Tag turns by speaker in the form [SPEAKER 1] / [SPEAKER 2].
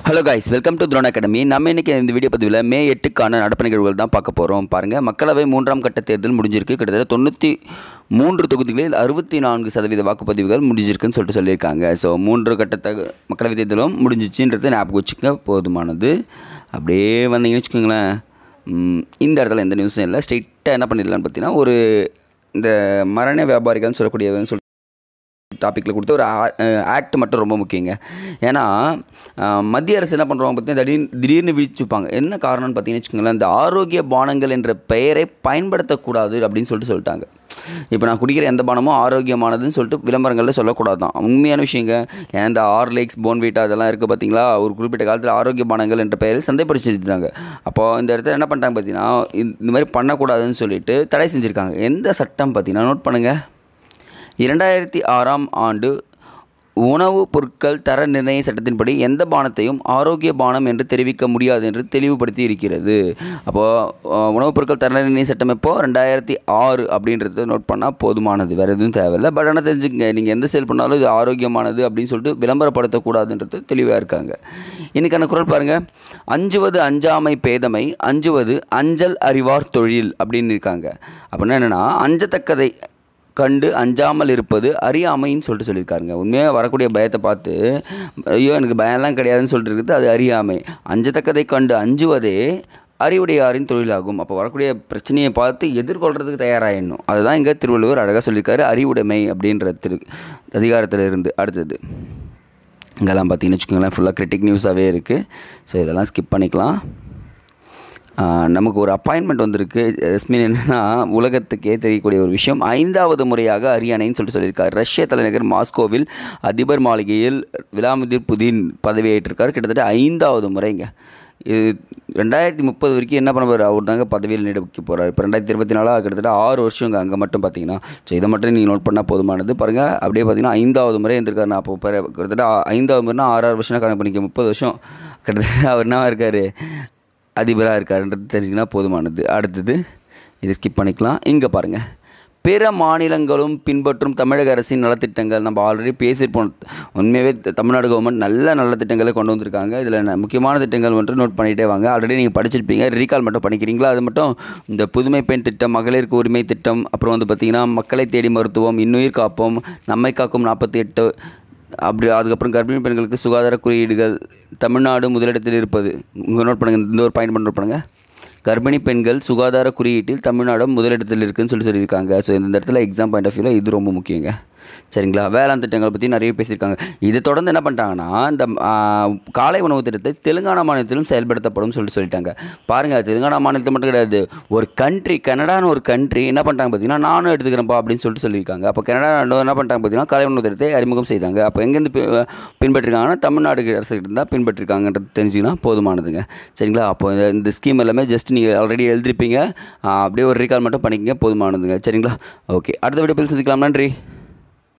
[SPEAKER 1] Hello guys, welcome to Throne Academy. நம்ம இன்றைக்கி இந்த வீடியோ பதிவில் மே 8க்கான நடப்பு நிகழ்வுகள் தான் பார்க்க போகிறோம். பாருங்கள், மக்களவை 3ஆம் கட்ட தேர்தல் முடிஞ்சிருக்கு. கிட்டத்தட்ட 93 தொகுதிகளில் 64% வாக்குப்பதிவுகள் முடிஞ்சிருக்குன்னு சொல்லியிருக்காங்க. ஸோ 3 கட்ட மக்களவை தேர்தலும் முடிஞ்சிச்சுன்றது ஞாபகம் வச்சுக்க போதுமானது. அப்படியே வந்தீங்கன்னு வச்சுக்கோங்களேன், இந்த இடத்துல எந்த நியூஸும் இல்லை. ஸ்ட்ரெயிட்டாக என்ன பண்ணிடலான்னு பார்த்தீங்கன்னா, ஒரு இந்த மரண வியாபாரிகள்னு சொல்லக்கூடியவன்னு டாப்பிக்கில் கொடுத்து ஒரு ஆக்ட் மட்டும் ரொம்ப முக்கியங்க. ஏன்னா மத்திய அரசு என்ன பண்ணுறாங்க பார்த்தீங்கன்னா, திடீர்னு விழிச்சுப்பாங்க. என்ன காரணம்னு பார்த்தீங்கன்னு வச்சுக்கோங்களேன், இந்த ஆரோக்கிய பானங்கள் என்ற பெயரை பயன்படுத்தக்கூடாது அப்படின்னு சொல்லிட்டாங்க. இப்போ நான் குடிக்கிற எந்த பானமும் ஆரோக்கியமானதுன்னு சொல்லிட்டு விளம்பரங்களில் சொல்லக்கூடாது தான் உண்மையான விஷயங்க. ஏன்னா இந்த ஹார்லிக்ஸ், போன்விட்டா அதெல்லாம் இருக்குது பார்த்தீங்களா, ஒரு குறிப்பிட்ட காலத்தில் ஆரோக்கிய பானங்கள் என்ற பெயரில் சந்தைப்படுத்திட்டாங்க. அப்போது இந்த இடத்துல என்ன பண்ணிட்டாங்க பார்த்தீங்கன்னா, இந்த மாதிரி பண்ணக்கூடாதுன்னு சொல்லிட்டு தடை செஞ்சுருக்காங்க. எந்த சட்டம் பார்த்தீங்கன்னா, நோட் பண்ணுங்கள், 2006ஆம் ஆண்டு உணவுப் பொருட்கள் தர நிர்ணய சட்டத்தின்படி எந்த பானத்தையும் ஆரோக்கிய பானம் என்று தெரிவிக்க முடியாது என்று தெளிவுபடுத்தி இருக்கிறது. அப்போது உணவுப் பொருட்கள் தர நிர்ணய சட்டம் எப்போ 2006 அப்படின்றத நோட் பண்ணால் போதுமானது, வேறு எதுவும் தேவையில்லை. பட் ஆனால் தெரிஞ்சுக்கங்க, நீங்கள் எந்த சேல் பண்ணாலும் இது ஆரோக்கியமானது அப்படின்னு சொல்லிட்டு விளம்பரப்படுத்தக்கூடாதுன்றது தெளிவாக இருக்காங்க. இன்றைக்கான குரல் பாருங்கள், அஞ்சுவது அஞ்சாமை பேதமை, அஞ்சுவது அஞ்சல் அறிவார் தொழில் அப்படின்னு இருக்காங்க. அப்படின்னா என்னென்னா, அஞ்சத்தக்கதை கண்டு அஞ்சாமல் இருப்பது அறியாமைன்னு சொல்லியிருக்காருங்க. உண்மையாக வரக்கூடிய பயத்தை பார்த்து ஐயோ எனக்கு பயம்லாம் கிடையாதுன்னு சொல்லிட்டு இருக்குது, அது அறியாமை. அஞ்சத்தக்கதை கண்டு அஞ்சுவதே அறிவுடையாரின் தொழிலாகும். அப்போ வரக்கூடிய பிரச்சனையை பார்த்து எதிர்கொள்கிறதுக்கு தயாராகிடணும். அதுதான் இங்கே திருவள்ளுவர் அழகாக சொல்லியிருக்காரு, அறிவுடைமை அப்படின்ற அதிகாரத்தில் இருந்து. அடுத்தது இங்கெல்லாம் பார்த்தீங்கன்னு வச்சுக்கோங்களேன், ஃபுல்லாக கிரிட்டிக் நியூஸாகவே இருக்குது. ஸோ இதெல்லாம் ஸ்கிப் பண்ணிக்கலாம். நமக்கு ஒரு அப்பாயின்மெண்ட் வந்திருக்கு. மீன் என்னென்னா, உலகத்துக்கே தெரியக்கூடிய ஒரு விஷயம், 5வது முறையாக அரியணைன்னு சொல்லியிருக்காரு. ரஷ்ய தலைநகர் மாஸ்கோவில் அதிபர் மாளிகையில் விளாடிமிர் புதின் பதவியேற்றிருக்கார். கிட்டத்தட்ட 5வது முறைங்க. இது 2030 வரைக்கும் என்ன பண்ணுவார், அவர் தாங்க பதவியில் நீடிக்க போகிறார். இப்போ 2024 கிட்டத்தட்ட 6 வருஷங்க அங்கே மட்டும் பார்த்தீங்கன்னா. ஸோ இதை மட்டும் நீங்கள் நோட் பண்ணால் போதுமானது. பாருங்கள், அப்படியே பார்த்தீங்கன்னா 5வது முறை இருந்திருக்காரு. நான் அப்போ கிட்டத்தட்ட 5வது முறைனா 6 வருஷம்னா கணக்கு பண்ணிக்க, 30 வருஷம் கிட்டத்தட்ட அவர் என்ன இருக்கார், அதிபராக இருக்காருன்றது தெரிஞ்சுக்கினா போதுமானது. அடுத்தது இதை ஸ்கிப் பண்ணிக்கலாம். இங்கே பாருங்கள், பிற மாநிலங்களும் பின்பற்றும் தமிழக அரசின் நலத்திட்டங்கள். நம்ம ஆல்ரெடி பேசியிருப்போம். உண்மையாகவே தமிழ்நாடு கவர்மெண்ட் நல்ல திட்டங்களை கொண்டு வந்திருக்காங்க. இதில் முக்கியமான திட்டங்கள் மட்டும் நோட் பண்ணிகிட்டே வாங்க. ஆல்ரெடி நீங்கள் படிச்சிருப்பீங்க, ரீகால் மட்டும் பண்ணிக்கிறீங்களா? அது மட்டும் இந்த புதுமை பெண் திட்டம், மகளிருக்கு உரிமை திட்டம், அப்புறம் வந்து பார்த்திங்கன்னா மக்களை தேடி மருத்துவம், இன்னுயிர் காப்போம், நம்மை காக்கும் 48, அப்படி அதுக்கப்புறம் கர்ப்பிணி பெண்களுக்கு சுகாதார குறியீடுகள், தமிழ்நாடு முதலிடத்தில் இருப்பது. உங்கள் நோட் பண்ணுங்கள், இந்த ஒரு பாயிண்ட் பண்ணி நோட் பண்ணுங்கள், கர்ப்பிணி பெண்கள் சுகாதார குறியீட்டில் தமிழ்நாடு முதலிடத்தில் இருக்குதுன்னு சொல்லியிருக்காங்க. ஸோ இந்த இடத்துல எக்ஸாம் பாயிண்ட் ஆஃப் வியூவில் இது ரொம்ப முக்கியங்க. சரிங்களா? வேளாண் திட்டங்களை பற்றி நிறைய பேசியிருக்காங்க. இதை தொடர்ந்து என்ன பண்ணிட்டாங்கன்னா, இந்த காலை உணவு திட்டத்தை தெலுங்கானா மாநிலத்திலும் செயல்படுத்தப்படும் சொல்லிட்டாங்க. பாருங்கள், தெலுங்கானா மாநிலத்தில் மட்டும் கிடையாது, ஒரு கண்ட்ரி, கனடான்னு ஒரு கண்ட்ரி என்ன பண்ணிட்டாங்க பார்த்தீங்கன்னா, நானும் எடுத்துக்கிறேன்ப்பா அப்படின்னு சொல்லியிருக்காங்க. அப்போ கனடா என்ன பண்ணிட்டாங்க பார்த்தீங்கன்னா, காலை உணவு திட்டத்தை அறிமுகம் செய்தாங்க. அப்போ எங்கேருந்து பின்பற்றிருக்காங்கன்னா, தமிழ்நாடு அரசுகிட்ட தான் பின்பற்றிருக்காங்கன்றது தெரிஞ்சுக்கினா போதுமானதுங்க. சரிங்களா? அப்போ இந்த ஸ்கீம் எல்லாமே ஜஸ்ட் நீங்கள் ஆல்ரெடி எழுதிருப்பீங்க, அப்படியே ஒரு ரீகால் மட்டும் பண்ணிக்கங்க, போதுமானதுங்க. சரிங்களா? ஓகே, அடுத்த வீடியோ சந்திக்கலாம். நன்றி.